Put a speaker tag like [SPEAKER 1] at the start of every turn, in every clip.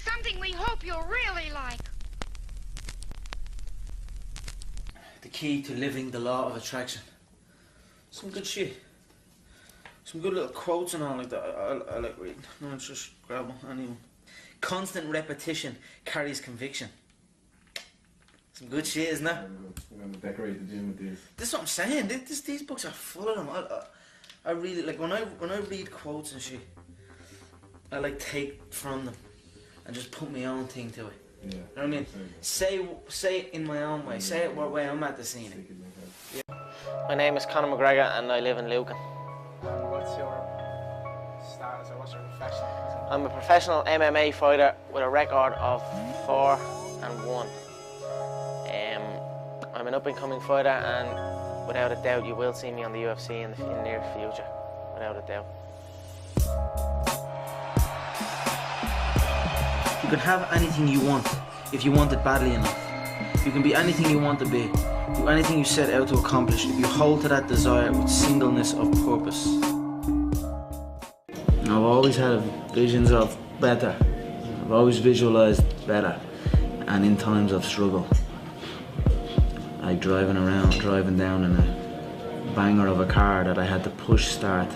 [SPEAKER 1] Something we hope you'll really like.
[SPEAKER 2] The key to living the law of attraction. Some good shit. Some good little quotes and all like that. I like reading. No, it's just grab one, anyone. Constant repetition carries conviction. Some good shit, isn't it?
[SPEAKER 3] We're going to decorate the gym with these.
[SPEAKER 2] This is what I'm saying. These books are full of them. I really like when I read quotes and shit. I like take from them and just put my own thing to it.
[SPEAKER 3] Yeah.
[SPEAKER 2] You know what I mean? Say it in my own way. Say it what way I'm at the scene. Yeah.
[SPEAKER 4] My name is CONOR McGREGOR and I live in Lucan.
[SPEAKER 5] And what's your status or what's your profession?
[SPEAKER 4] I'm a professional MMA fighter with a record of 4-1. I'm an up-and-coming fighter, and without a doubt you will see me on the UFC in the near future, without a doubt.
[SPEAKER 2] You can have anything you want if you want it badly enough. You can be anything you want to be, do anything you set out to accomplish if you hold to that desire with singleness of purpose. I've always had visions of better. I've always visualized better, and in times of struggle. Like driving down in a banger of a car that I had to push start.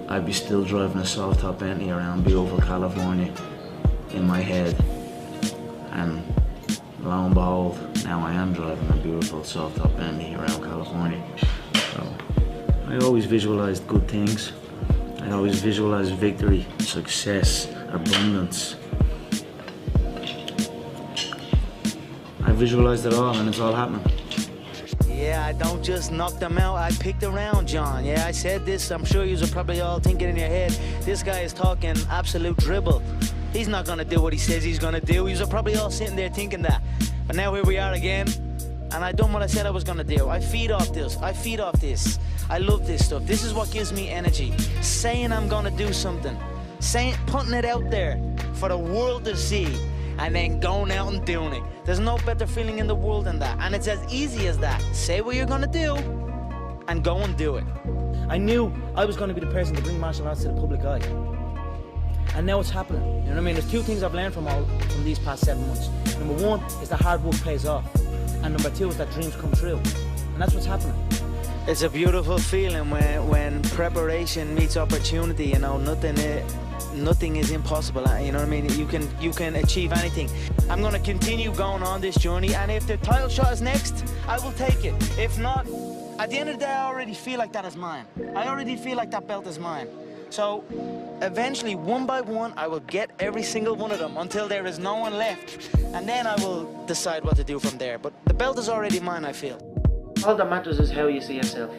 [SPEAKER 2] I'd be still driving a soft top Bentley around beautiful California in my head. And lo and behold, now I am driving a beautiful soft top Bentley around California. So I always visualized good things. I always visualized victory, success, abundance. I visualized it all and it's all happening.
[SPEAKER 6] Yeah, I don't just knock them out, I picked around, John. Yeah, I said this, I'm sure you're probably all thinking in your head, this guy is talking absolute dribble. He's not gonna do what he says he's gonna do. You're probably all sitting there thinking that. But now here we are again, and I done what I said I was gonna do. I feed off this, I love this stuff. This is what gives me energy. Saying I'm gonna do something, putting it out there for the world to see, and then going out and doing it. There's no better feeling in the world than that, and it's as easy as that. Say what you're gonna do, and go and do it.
[SPEAKER 2] I knew I was going to be the person to bring martial arts to the public eye. And now it's happening. You know what I mean? There's two things I've learned from these past 7 months. Number one is that hard work pays off. And number two is that dreams come true. And that's what's happening.
[SPEAKER 6] It's a beautiful feeling when preparation meets opportunity. You know, nothing is impossible. You know what I mean? You can achieve anything. I'm gonna continue going on this journey, and if the title shot is next, I will take it. If not, at the end of the day, I already feel like that is mine. I already feel like that belt is mine. So eventually, one by one, I will get every single one of them until there is no one left, and then I will decide what to do from there. But the belt is already mine, I feel.
[SPEAKER 4] All that matters is how you see yourself.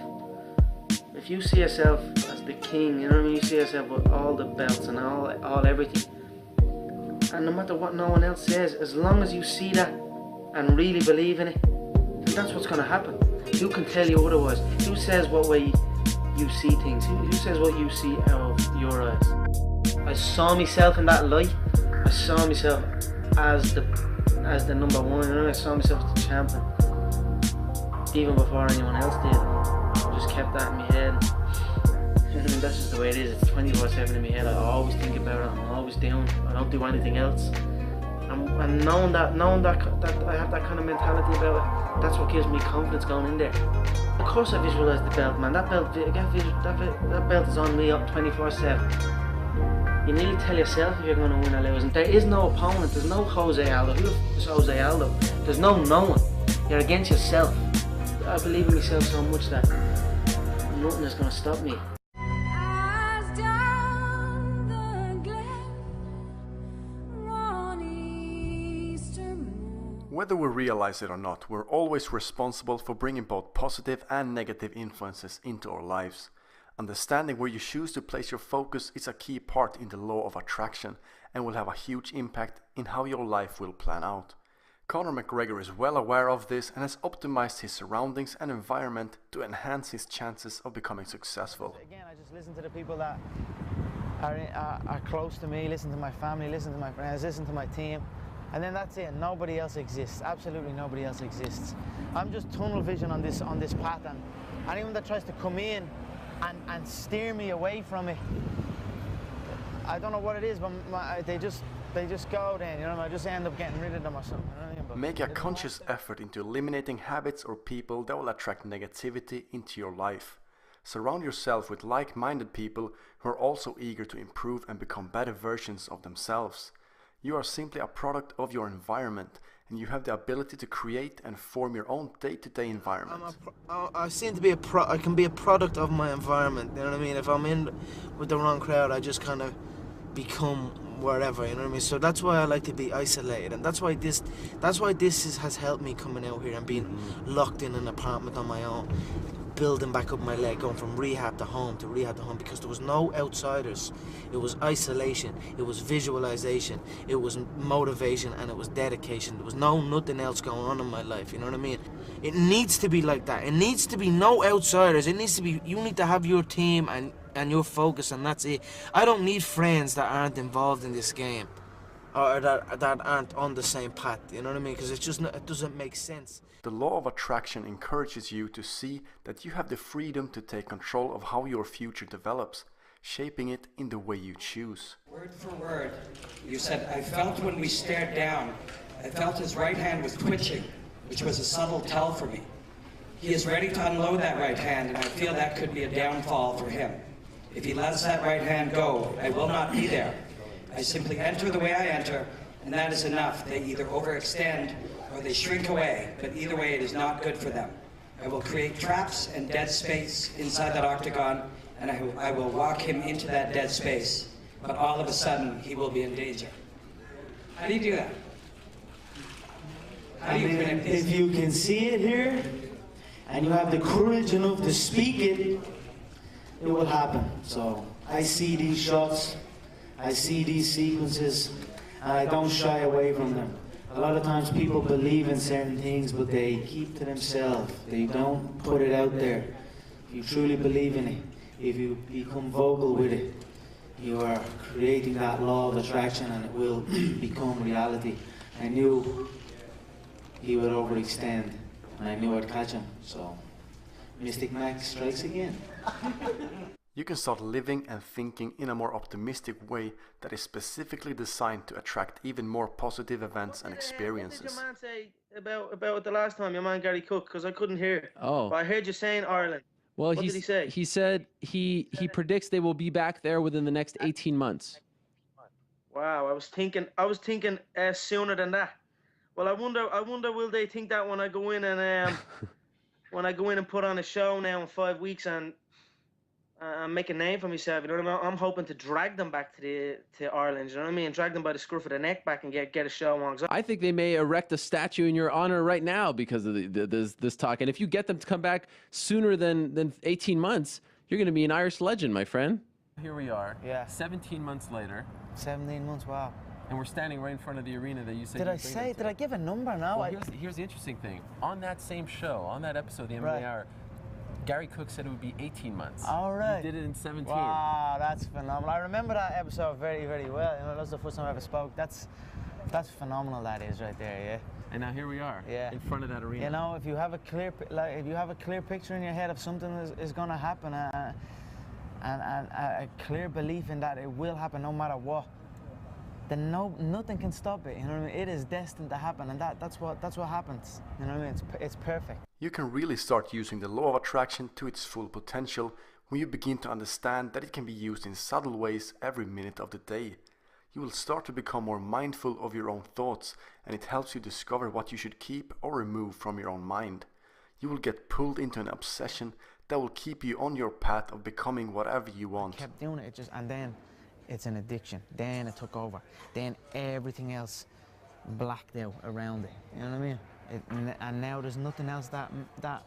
[SPEAKER 4] If you see yourself as the king, you know what I mean? You see yourself with all the belts and all everything. And no matter what no one else says, as long as you see that and really believe in it, then that's what's going to happen. Who can tell you otherwise? Who says what way you see things? Who says what you see out of your eyes? I saw myself in that light. I saw myself as the number one. You know, I saw myself as the champion. Even before anyone else did. I just kept that in my head. I mean, that's just the way it is. It's 24/7 in my head. I always think about it. I'm always doing. I don't do anything else. And knowing that I have that kind of mentality about it, that's what gives me confidence going in there. Of course, I visualize the belt, man. That belt is on me up 24/7. You nearly tell yourself if you're going to win or lose. And there is no opponent. There's no Jose Aldo. Who is Jose Aldo? There's no one. You're against yourself. I believe in myself so much that nothing is going to stop me.
[SPEAKER 3] Whether we realize it or not, we're always responsible for bringing both positive and negative influences into our lives. Understanding where you choose to place your focus is a key part in the law of attraction and will have a huge impact in how your life will plan out. CONOR McGREGOR is well aware of this and has optimized his surroundings and environment to enhance his chances of becoming successful.
[SPEAKER 6] Again, I just listen to the people that are close to me, listen to my family, listen to my friends, listen to my team, and then that's it. Nobody else exists. Absolutely nobody else exists. I'm just tunnel vision on this path, and anyone that tries to come in and steer me away from it,
[SPEAKER 7] I don't know what it is, but they just go then, you know, I just end up getting rid of them or something, you know what I mean? But
[SPEAKER 3] make a conscious effort into eliminating habits or people that will attract negativity into your life. Surround yourself with like-minded people who are also eager to improve and become better versions of themselves. You are simply a product of your environment, and you have the ability to create and form your own day-to-day environment.
[SPEAKER 7] I seem to be I can be a product of my environment, you know what I mean? If I'm in with the wrong crowd, I just kind of become wherever, you know what I mean? So that's why I like to be isolated, and that's why this has helped me coming out here and being locked in an apartment on my own, building back up my leg, going from rehab to home to rehab to home, because there was no outsiders. It was isolation, it was visualization, it was motivation, and it was dedication. There was nothing else going on in my life, you know what I mean? It needs to be like that. It needs to be no outsiders. It needs to be, you need to have your team and your focus, and that's it. I don't need friends that aren't involved in this game, or that aren't on the same path, you know what I mean? Because it doesn't make sense.
[SPEAKER 3] The law of attraction encourages you to see that you have the freedom to take control of how your future develops, shaping it in the way you choose.
[SPEAKER 8] Word for word, you said, I felt when we stared down, I felt his right hand was twitching, which was a subtle tell for me. He is ready to unload that right hand, and I feel that could be a downfall for him. If he lets that right hand go, I will not be there. I simply enter the way I enter, and that is enough. They either overextend or they shrink away, but either way it is not good for them. I will create traps and dead space inside that octagon, and I will walk him into that dead space, but all of a sudden he will be in danger. How do you do that? How do you predict this?
[SPEAKER 6] If you can see it here, and you have the courage enough to speak it, it will happen. So I see these shots, I see these sequences, and I don't shy away from them. A lot of times people believe in certain things, but they keep to themselves. They don't put it out there. If you truly believe in it, if you become vocal with it, you are creating that law of attraction, and it will become reality. I knew he would overextend, and I knew I'd catch him. So Mystic Max strikes again.
[SPEAKER 3] You can start living and thinking in a more optimistic way that is specifically designed to attract even more positive events and experiences.
[SPEAKER 4] What did your man say about the last time, your man Gary Cook? Because I couldn't hear.
[SPEAKER 9] Oh.
[SPEAKER 4] But I heard you saying Ireland.
[SPEAKER 9] Well,
[SPEAKER 4] what did he say?
[SPEAKER 9] He said he predicts they will be back there within the next 18 months.
[SPEAKER 4] Wow, I was thinking sooner than that. Well, I wonder will they think that when I go in and when I go in and put on a show now in 5 weeks and make a name for myself, you know what I mean? I'm hoping to drag them back to Ireland, you know what I mean? Drag them by the scruff of the neck back and get a show on.
[SPEAKER 9] I think they may erect a statue in your honor right now because of this talk. And if you get them to come back sooner than 18 months, you're going to be an Irish legend, my friend. Here we are, 17 months later.
[SPEAKER 7] 17 months, wow.
[SPEAKER 9] And we're standing right in front of the arena that you said.
[SPEAKER 7] Did I give a number now?
[SPEAKER 9] Well, here's the interesting thing. On that same show, on that episode, the MMA Hour, Gary Cook said it would be 18 months.
[SPEAKER 7] All right.
[SPEAKER 9] You did it in 17.
[SPEAKER 7] Wow, that's phenomenal. I remember that episode very, very well. You know, that was the first time I ever spoke. That's phenomenal. That is right there, yeah.
[SPEAKER 9] And now here we are, in front of that arena.
[SPEAKER 7] You know, if you have a clear picture in your head of something is going to happen, and a clear belief in that it will happen no matter what, then nothing can stop it. You know what I mean? It is destined to happen, and that's what happens. You know what I mean? It's perfect.
[SPEAKER 3] You can really start using the law of attraction to its full potential when you begin to understand that it can be used in subtle ways every minute of the day. You will start to become more mindful of your own thoughts, and it helps you discover what you should keep or remove from your own mind. You will get pulled into an obsession that will keep you on your path of becoming whatever you want.
[SPEAKER 7] I kept doing it, and then it's an addiction. Then it took over. Then everything else blacked out around it. You know what I mean? And now there's nothing else that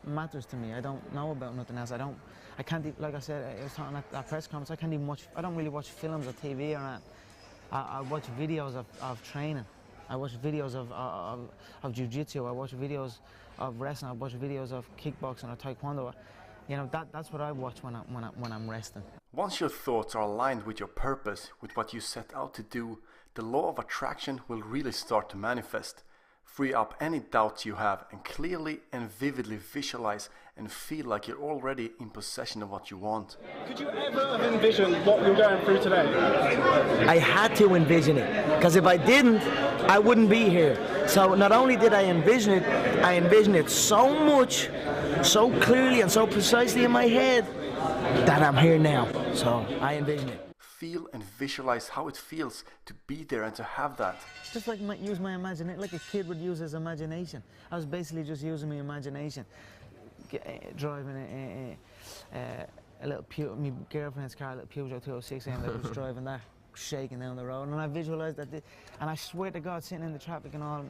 [SPEAKER 7] matters to me. I don't know about nothing else. I can't, like I said, I was talking at that press conference, I don't really watch films or TV or that. I watch videos of training. I watch videos of jiu-jitsu. I watch videos of wrestling. I watch videos of kickboxing or taekwondo. You know, that's what I watch when I'm resting.
[SPEAKER 3] Once your thoughts are aligned with your purpose, with what you set out to do, the law of attraction will really start to manifest. Free up any doubts you have and clearly and vividly visualize and feel like you're already in possession of what you want.
[SPEAKER 5] Could you ever have envisioned what you're going through today?
[SPEAKER 6] I had to envision it, because if I didn't, I wouldn't be here. So not only did I envision it so much, so clearly and so precisely in my head that I'm here now. So I envision it.
[SPEAKER 3] Feel and visualize how it feels to be there and to have that.
[SPEAKER 6] Just like use my imagination, like a kid would use his imagination. I was basically just using my imagination, driving a little my girlfriend's car, a little Peugeot 206, and I was driving that, shaking down the road, and I visualized that. And I swear to God, sitting in the traffic and all,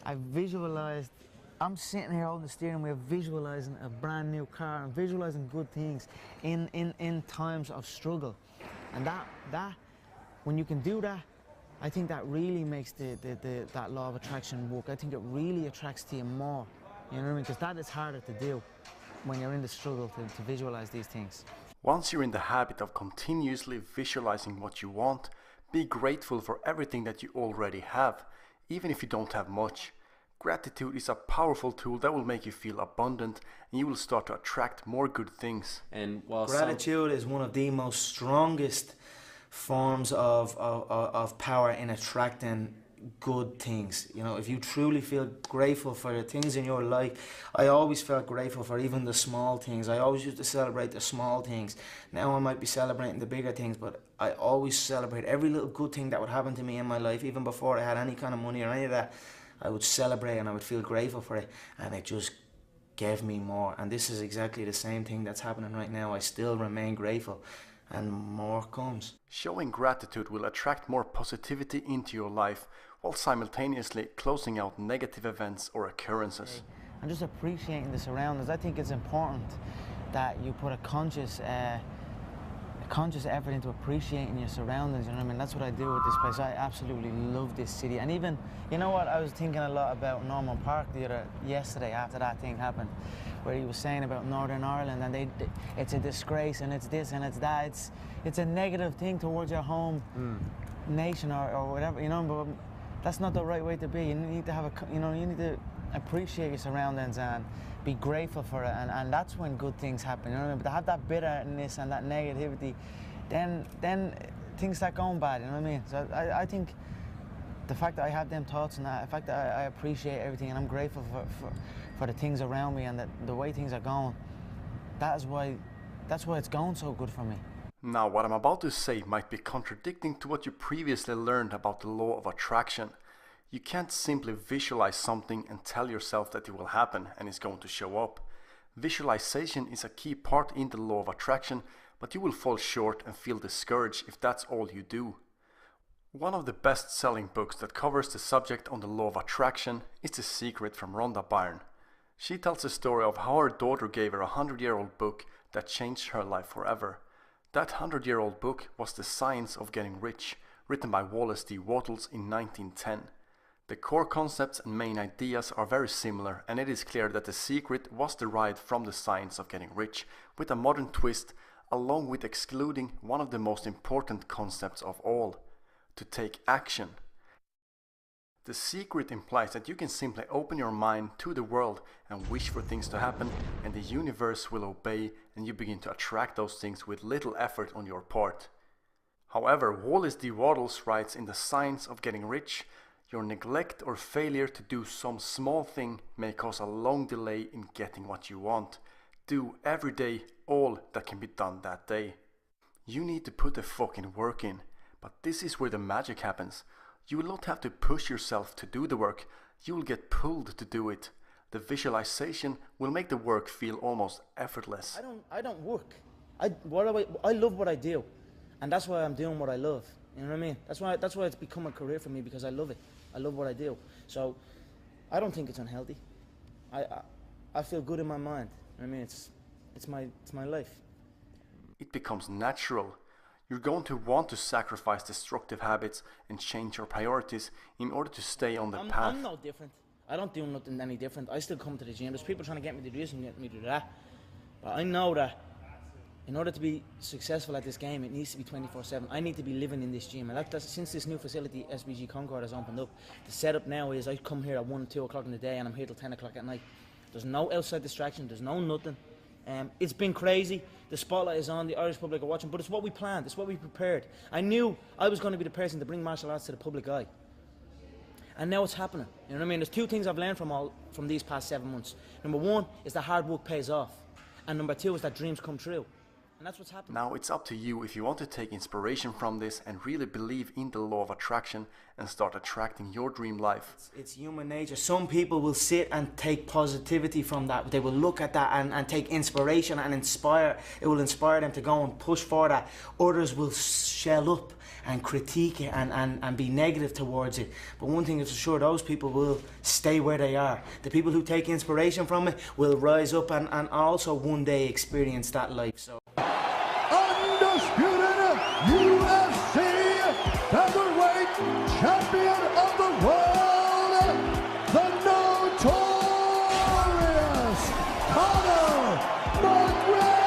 [SPEAKER 6] I visualized. I'm sitting here holding the steering wheel, visualizing a brand new car and visualizing good things in times of struggle. And that, when you can do that, I think that really makes that law of attraction work. I think it really attracts to you more. You know what I mean? Because that is harder to do when you're in the struggle to visualize these things.
[SPEAKER 3] Once you're in the habit of continuously visualizing what you want, be grateful for everything that you already have, even if you don't have much. Gratitude is a powerful tool that will make you feel abundant, and you will start to attract more good things.
[SPEAKER 9] And while
[SPEAKER 7] Gratitude is one of the most strongest forms of power in attracting good things. You know, if you truly feel grateful for the things in your life, I always felt grateful for even the small things. I always used to celebrate the small things. Now I might be celebrating the bigger things, but I always celebrate every little good thing that would happen to me in my life, even before I had any kind of money or any of that. I would celebrate and I would feel grateful for it, and it just gave me more. And this is exactly the same thing that's happening right now. I still remain grateful, and more comes.
[SPEAKER 3] Showing gratitude will attract more positivity into your life, while simultaneously closing out negative events or occurrences.
[SPEAKER 6] And just appreciating the surroundings. I think it's important that you put a conscious effort into appreciating your surroundings, you know what I mean? That's what I do with this place. I absolutely love this city. And even, you know what, I was thinking a lot about Norman Park yesterday after that thing happened, where he was saying about Northern Ireland, and it's a disgrace, and it's this and it's that. It's a negative thing towards your home nation or whatever, you know, but that's not the right way to be. You need to have you need to appreciate your surroundings and be grateful for it, and that's when good things happen, you know what I mean? But to have that bitterness and that negativity, then things start going bad, you know what I mean? So I think the fact that I have them thoughts and the fact that I appreciate everything and I'm grateful for the things around me and the way things are going, that's why it's going so good for me.
[SPEAKER 3] Now, what I'm about to say might be contradicting to what you previously learned about the law of attraction. You can't simply visualize something and tell yourself that it will happen and it's going to show up. Visualization is a key part in the law of attraction, but you will fall short and feel discouraged if that's all you do. One of the best-selling books that covers the subject on the law of attraction is The Secret from Rhonda Byrne. She tells the story of how her daughter gave her a 100-year-old book that changed her life forever. That 100-year-old book was The Science of Getting Rich, written by Wallace D. Wattles in 1910. The core concepts and main ideas are very similar, and it is clear that The Secret was derived from The Science of Getting Rich with a modern twist, along with excluding one of the most important concepts of all: to take action. The Secret implies that you can simply open your mind to the world and wish for things to happen, and the universe will obey, and you begin to attract those things with little effort on your part. However, Wallace D. Wattles writes in The Science of Getting Rich, your neglect or failure to do some small thing may cause a long delay in getting what you want. Do every day all that can be done that day. You need to put the fucking work in, but this is where the magic happens. You will not have to push yourself to do the work, you will get pulled to do it. The visualization will make the work feel almost effortless.
[SPEAKER 6] I don't work. I love what I do, and that's why I'm doing what I love. You know what I mean? That's why it's become a career for me, because I love it. I love what I do. So I don't think it's unhealthy. I feel good in my mind. I mean, it's my life.
[SPEAKER 3] It becomes natural. You're going to want to sacrifice destructive habits and change your priorities in order to stay on the path.
[SPEAKER 6] I'm no different. I don't do nothing any different. I still come to the gym. There's people trying to get me to do this and get me to do that. But I know that in order to be successful at this game, it needs to be 24/7. I need to be living in this gym. And that's since this new facility, SBG Concord, has opened up. The setup now is I come here at 1, 2 o'clock in the day, and I'm here till 10 o'clock at night. There's no outside distraction, there's no nothing. It's been crazy. The spotlight is on, the Irish public are watching, but it's what we planned, it's what we prepared. I knew I was going to be the person to bring martial arts to the public eye. And now it's happening. You know what I mean? There's two things I've learned from these past 7 months. Number one is that hard work pays off. And number two is that dreams come true. And that's what's happening.
[SPEAKER 3] Now it's up to you if you want to take inspiration from this and really believe in the law of attraction and start attracting your dream life.
[SPEAKER 7] It's human nature. Some people will sit and take positivity from that. They will look at that and take inspiration and inspire. It will inspire them to go and push for that. Others will shell up and critique it and be negative towards it. But one thing is for sure, those people will stay where they are. The people who take inspiration from it will rise up and also one day experience that life. So.
[SPEAKER 10] Undisputed UFC featherweight champion of the world, the notorious CONOR McGREGOR.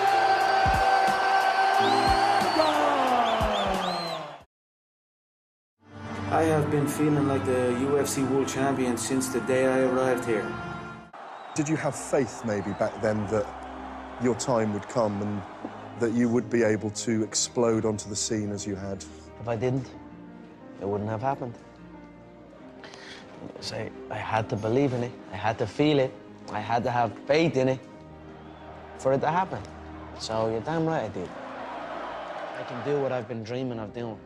[SPEAKER 7] I have been feeling like the UFC world champion since the day I arrived here.
[SPEAKER 10] Did you have faith maybe back then that your time would come and that you would be able to explode onto the scene as you had?
[SPEAKER 6] If I didn't, it wouldn't have happened. So I had to believe in it, I had to feel it, I had to have faith in it for it to happen. So you're damn right I did. I can do what I've been dreaming of doing,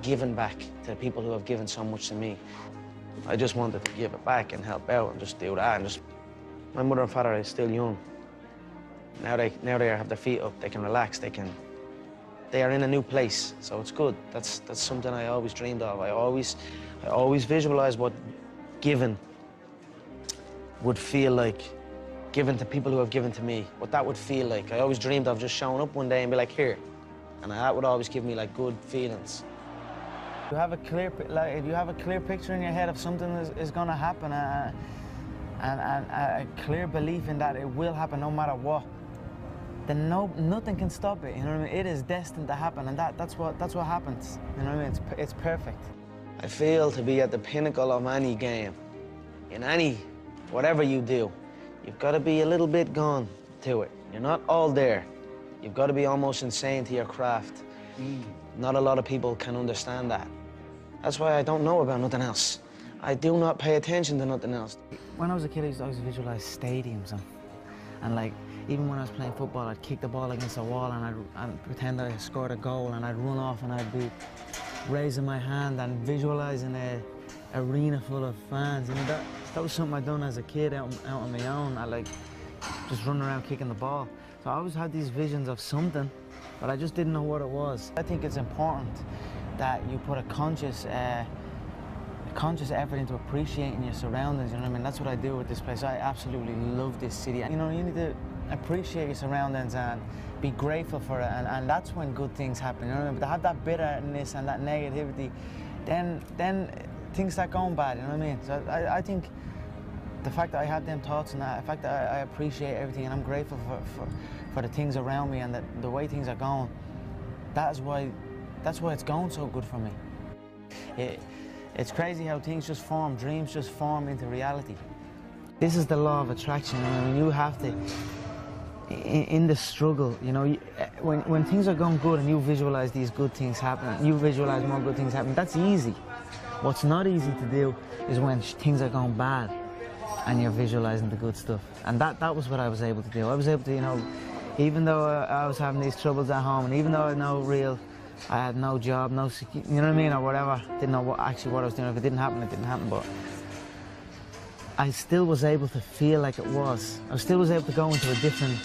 [SPEAKER 6] giving back to the people who have given so much to me. I just wanted to give it back and help out and just do that. And just, my mother and father are still young. Now they have their feet up, they can relax, they are in a new place, so it's good. That's something I always dreamed of. I always visualized what giving would feel like, giving to people who have given to me, what that would feel like. I always dreamed of just showing up one day and be like, here. And that would always give me like good feelings. You have a clear, if you have a clear picture in your head of something is gonna happen, and a clear belief in that it will happen no matter what, then nothing can stop it. You know what I mean? It is destined to happen, and that's what happens. You know what I mean? It's perfect. I feel to be at the pinnacle of any game, in any whatever you do, you've got to be a little bit gone to it. You're not all there. You've got to be almost insane to your craft. Not a lot of people can understand that. That's why I don't know about nothing else. I do not pay attention to nothing else. When I was a kid, I used to always visualize stadiums and like, even when I was playing football, I'd kick the ball against a wall and I'd pretend I scored a goal and I'd run off and I'd be raising my hand and visualizing an arena full of fans. And that was something I'd done as a kid out on my own. I like just running around kicking the ball. So I always had these visions of something, but I just didn't know what it was. I think it's important that you put a conscious effort into appreciating your surroundings, you know what I mean? That's what I do with this place. I absolutely love this city. You know, you need to appreciate your surroundings and be grateful for it, and that's when good things happen, you know what I mean? But to have that bitterness and that negativity, then things start going bad, you know what I mean? So I think the fact that I have them thoughts and the fact that I appreciate everything and I'm grateful for the things around me and the way things are going, that's why it's going so good for me. It's crazy how things just form, dreams just form into reality. This is the law of attraction. I mean, you have to, in the struggle, you know, when things are going good and you visualize these good things happening, you visualize more good things happening, that's easy. What's not easy to do is when things are going bad and you're visualizing the good stuff. And that was what I was able to do. I was able to, you know, even though I was having these troubles at home, and even though I had no job, no security, you know what I mean, or whatever, didn't know what I was doing. If it didn't happen, it didn't happen, but I still was able to feel like it was. I still was able to go into a different,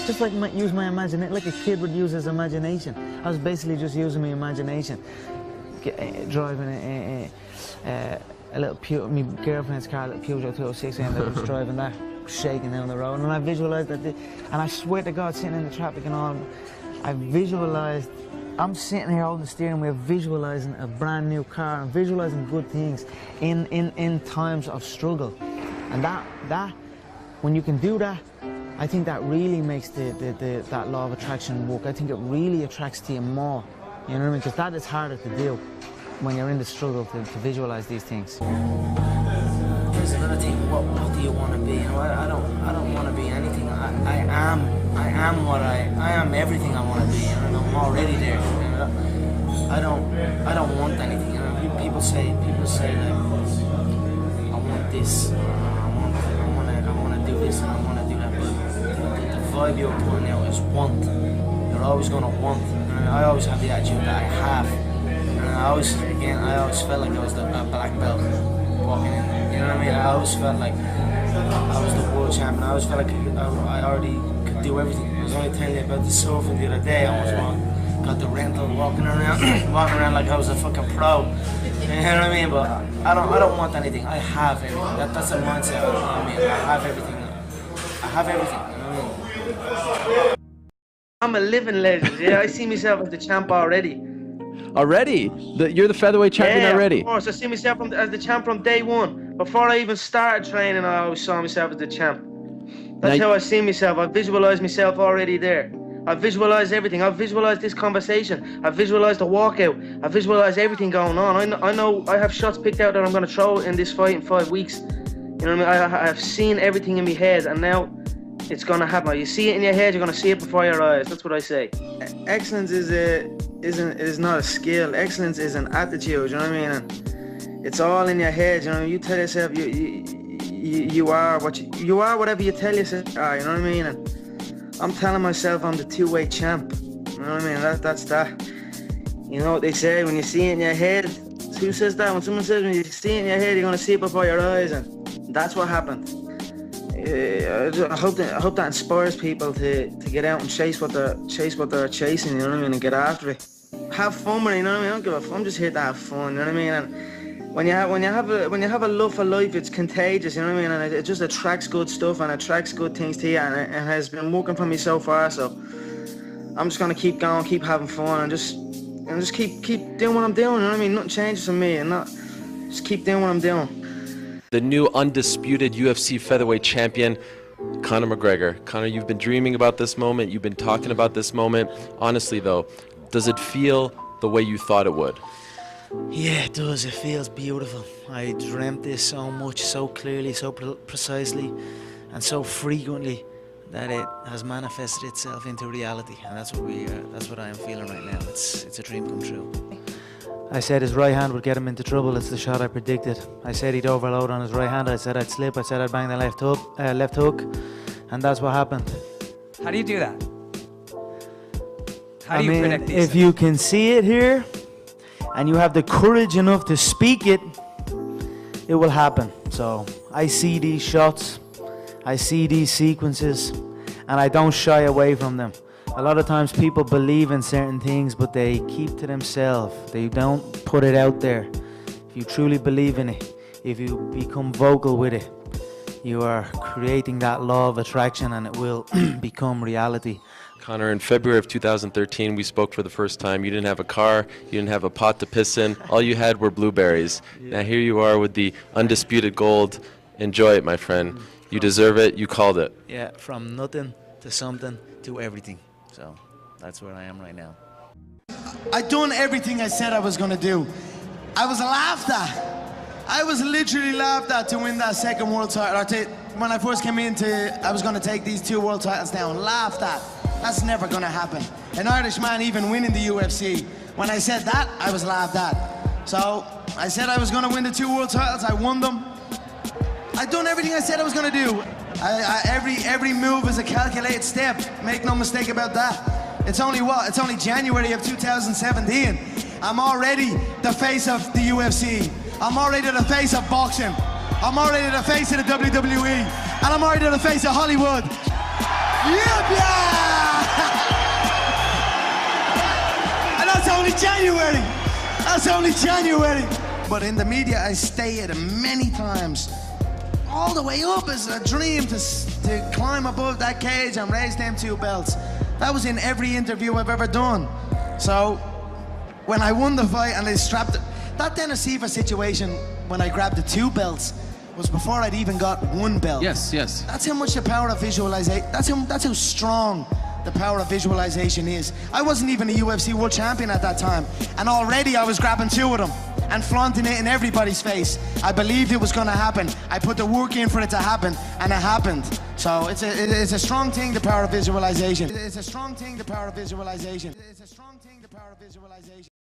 [SPEAKER 6] just like use my imagination, like a kid would use his imagination. I was basically just using my imagination, driving a little my girlfriend's car, a little Peugeot 206, and I was driving that, shaking down the road, and I visualized that, and I swear to God, sitting in the traffic and all, I visualized, I'm sitting here holding the steering wheel, visualizing a brand new car and visualizing good things in times of struggle. And that, when you can do that, I think that really makes that law of attraction work. I think it really attracts to you more. You know what I mean? Because that is harder to do when you're in the struggle to visualize these things.
[SPEAKER 7] there's another thing. What do you want to be? You know, I don't want to be anything. I am what I am everything I want to be, and I'm already there. You know? I don't want anything. You know, people say like, I want this, I want to do this, and I want to do that. But the vibe you're putting out is want. You're always gonna want. And I always have the attitude that I have. And I always felt like I was a black belt walking in. You know what I mean? I always felt like I was the world champion. I always felt like I already could do everything. I was only telling you about the surfing the other day. I almost got the rental, walking around like I was a fucking pro. You know what I mean? But I don't want anything. I have everything. That's a mindset. You know what I mean? I have everything. I have everything. You know what I mean? I'm a living legend. Yeah, I see myself as the champ already.
[SPEAKER 9] Already? You're the featherweight champion already?
[SPEAKER 7] Yeah, of course. I see myself as the champ from day one. Before I even started training, I always saw myself as the champ. That's how I see myself. I visualize myself already there. I visualize everything. I visualize this conversation. I visualize the walkout. I visualize everything going on. I know I have shots picked out that I'm going to throw in this fight in 5 weeks. You know what I mean? I have seen everything in my head, and now it's going to happen. You see it in your head, you're going to see it before your eyes. That's what I say. Excellence is not a skill. Excellence is an attitude, you know what I mean? And it's all in your head, you know. You tell yourself you are you are whatever you tell yourself you are, you know what I mean? And I'm telling myself I'm the two-weight champ. You know what I mean? That's that. You know what they say, when you see it in your head, who says that? When someone says when you see it in your head, you're going to see it before your eyes, and that's what happened. I hope that inspires people to get out and chase what they're chasing, you know what I mean, and get after it. Have fun with it, you know what I mean? I don't give a fuck. I'm just here to have fun, you know what I mean? And when you have a love for life, it's contagious, you know what I mean? And it just attracts good stuff and attracts good things to you, and it has been working for me so far. So I'm just gonna keep going, keep having fun, and just keep doing what I'm doing, you know what I mean? Nothing changes for me, and just keep doing what I'm doing.
[SPEAKER 9] The new undisputed UFC featherweight champion, CONOR McGREGOR. CONOR, you've been dreaming about this moment. You've been talking about this moment. Honestly, though, does it feel the way you thought it would?
[SPEAKER 6] Yeah, it does. It feels beautiful. I dreamt this so much, so clearly, so precisely, and so frequently that it has manifested itself into reality. And that's what I am feeling right now. It's a dream come true. I said his right hand would get him into trouble. It's the shot I predicted. I said he'd overload on his right hand. I said I'd slip. I said I'd bang the left hook, and that's what happened.
[SPEAKER 11] How do you do that? How do you predict these
[SPEAKER 6] if
[SPEAKER 11] things?
[SPEAKER 6] you can see it here, and you have the courage enough to speak it, it will happen. So I see these shots, I see these sequences, and I don't shy away from them. A lot of times people believe in certain things, but they keep to themselves. They don't put it out there. If you truly believe in it, if you become vocal with it, you are creating that law of attraction, and it will become reality.
[SPEAKER 9] CONOR, in February of 2013, we spoke for the first time. You didn't have a car, you didn't have a pot to piss in. All you had were blueberries. Yeah. Now here you are with the undisputed gold. Enjoy it, my friend. You deserve it. You called it.
[SPEAKER 6] Yeah, from nothing to something to everything. So that's where I am right now.
[SPEAKER 12] I done everything I said I was gonna do. I was laughed at. I was literally laughed at to win that second world title. When I first came I was gonna take these 2 world titles down. Laughed at. That's never gonna happen. An Irish man even winning the UFC. When I said that, I was laughed at. So I said I was gonna win the 2 world titles. I won them. I done everything I said I was gonna do. Every move is a calculated step. Make no mistake about that. It's only January of 2017. I'm already the face of the UFC. I'm already the face of boxing. I'm already the face of the WWE. And I'm already the face of Hollywood. Yeah! And that's only January. That's only January. But in the media, I stated many times, all the way up is a dream to climb above that cage and raise them 2 belts. That was in every interview I've ever done. So when I won the fight and they strapped it, that Dennis Seaver situation when I grabbed the 2 belts was before I'd even got 1 belt.
[SPEAKER 9] Yes, yes.
[SPEAKER 12] That's how much the power of visualization, that's how strong the power of visualization is. I wasn't even a UFC world champion at that time, and already I was grabbing 2 of them and flaunting it in everybody's face. I believed it was going to happen. I put the work in for it to happen, and it happened. So it's a strong thing, the power of visualization. It's a strong thing, the power of visualization. It's a strong thing, the power of visualization.